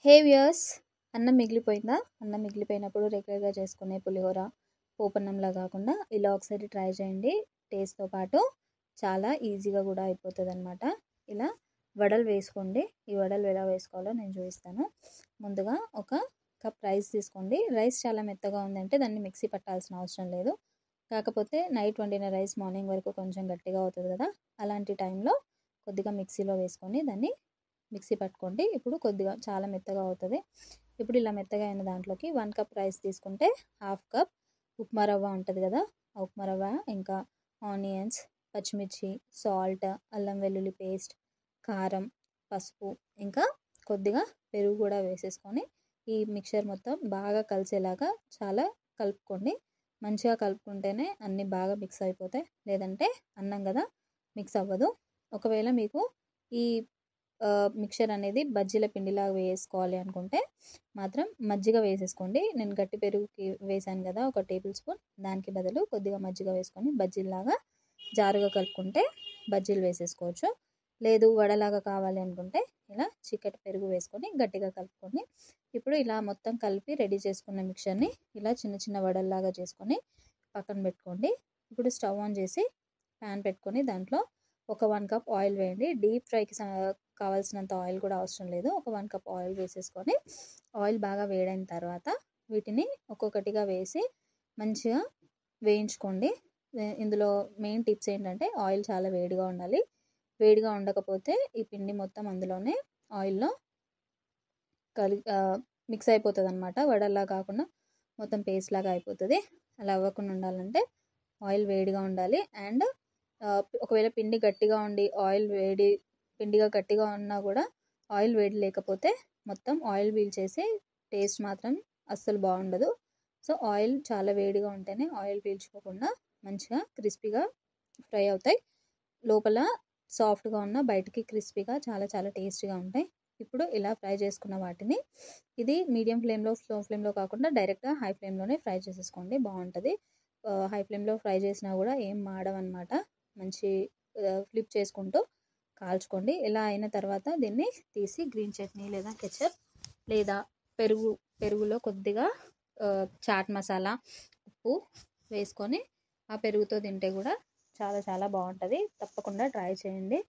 హే viewers, అన్నం మిగిలిపోయిందా? అన్నం మిగిలిపోయినప్పుడు రెగ్యులర్గా చేసుకునే పులిహోర పోపన్నంలా కాకుండా ఇలా ఒకసారి ట్రై చేయండి. టేస్ట్తో పాటు చాలా ఈజీగా కూడా అయిపోతుంది అనమాట. ఇలా వడలు వేసుకోండి. ఈ వడలు ఎలా వేసుకోవాలో నేను చూపిస్తాను. ముందుగా ఒక కప్ రైస్ తీసుకోండి. రైస్ చాలా మెత్తగా ఉందంటే దాన్ని మిక్సీ పట్టాల్సిన అవసరం లేదు. కాకపోతే నైట్ వండిన రైస్ మార్నింగ్ వరకు కొంచెం గట్టిగా అవుతుంది కదా, అలాంటి టైంలో కొద్దిగా మిక్సీలో వేసుకొని దాన్ని మిక్సీ పట్టుకోండి. ఇప్పుడు కొద్దిగా చాలా మెత్తగా అవుతుంది. ఇప్పుడు ఇలా మెత్తగా అయిన దాంట్లోకి 1 కప్ రైస్ తీసుకుంటే 1/2 కప్ ఉప్మా రవ్వ ఉంటుంది కదా, ఆ ఉప్మా రవ్వ, ఇంకా ఆనియన్స్, పచ్చిమిర్చి, సాల్ట్, అల్లం వెల్లుల్లి పేస్ట్, కారం, పసుపు, ఇంకా కొద్దిగా పెరుగు కూడా వేసేసుకొని ఈ మిక్చర్ మొత్తం బాగా కలిసేలాగా చాలా కలుపుకోండి. మంచిగా కలుపుకుంటేనే అన్నీ బాగా మిక్స్ అయిపోతాయి, లేదంటే అన్నం కదా మిక్స్ అవ్వదు. ఒకవేళ మీకు ఈ మిక్చర్ అనేది బజ్జీల పిండిలాగా వేసుకోవాలి అనుకుంటే మాత్రం మజ్జిగ వేసేసుకోండి. నేను గట్టి పెరుగుకి వేసాను కదా 1 టేబుల్ స్పూన్, దానికి బదులు కొద్దిగా మజ్జిగ వేసుకొని బజ్జీలాగా జారుగా కలుపుకుంటే బజ్జీలు వేసేసుకోవచ్చు. లేదు వడలాగా కావాలి అనుకుంటే ఇలా చిక్కటి పెరుగు వేసుకొని గట్టిగా కలుపుకొని ఇప్పుడు ఇలా మొత్తం కలిపి రెడీ చేసుకున్న మిక్చర్ని ఇలా చిన్న చిన్న వడల్లాగా చేసుకొని పక్కన పెట్టుకోండి. ఇప్పుడు స్టవ్ ఆన్ చేసి ప్యాన్ పెట్టుకొని దాంట్లో ఒక 1 కప్ ఆయిల్ వేయండి. డీప్ ఫ్రైకి కావాల్సినంత ఆయిల్ కూడా అవసరం లేదు. ఒక 1 కప్ ఆయిల్ వేసేసుకొని ఆయిల్ బాగా వేడైన తర్వాత వీటిని ఒక్కొక్కటిగా వేసి మంచిగా వేయించుకోండి. ఇందులో మెయిన్ టిప్స్ ఏంటంటే ఆయిల్ చాలా వేడిగా ఉండాలి. వేడిగా ఉండకపోతే ఈ పిండి మొత్తం అందులోనే ఆయిల్లో మిక్స్ అయిపోతుంది అనమాట. వడల్లా కాకుండా మొత్తం పేస్ట్ లాగా అయిపోతుంది. అలా అవ్వకుండా ఉండాలంటే ఆయిల్ వేడిగా ఉండాలి. అండ్ ఒకవేళ పిండి గట్టిగా ఉండి పిండిగా గట్టిగా ఉన్నా కూడా ఆయిల్ వేడి లేకపోతే మొత్తం ఆయిల్ పీల్చేసి టేస్ట్ మాత్రం అస్సలు బాగుండదు. సో ఆయిల్ చాలా వేడిగా ఉంటేనే ఆయిల్ పీల్చుకోకుండా మంచిగా క్రిస్పీగా ఫ్రై అవుతాయి. లోపల సాఫ్ట్గా ఉన్న బయటికి క్రిస్పీగా చాలా చాలా టేస్టీగా ఉంటాయి. ఇప్పుడు ఇలా ఫ్రై చేసుకున్న వాటిని ఇది మీడియం ఫ్లేమ్లో, స్లో ఫ్లేమ్లో కాకుండా డైరెక్ట్గా హై ఫ్లేమ్లోనే ఫ్రై చేసేసుకోండి, బాగుంటుంది. హై ఫ్లేమ్లో ఫ్రై చేసినా కూడా ఏం మాడవన్నమాట. మంచి ఫ్లిప్ చేసుకుంటూ కాల్చుకోండి. ఇలా అయిన తర్వాత దీన్ని తీసి గ్రీన్ చట్నీ లేదా కెచప్ లేదా పెరుగులో కొద్దిగా చాట్ మసాలా, ఉప్పు వేసుకొని ఆ పెరుగుతో తింటే కూడా చాలా చాలా బాగుంటుంది. తప్పకుండా ట్రై చేయండి.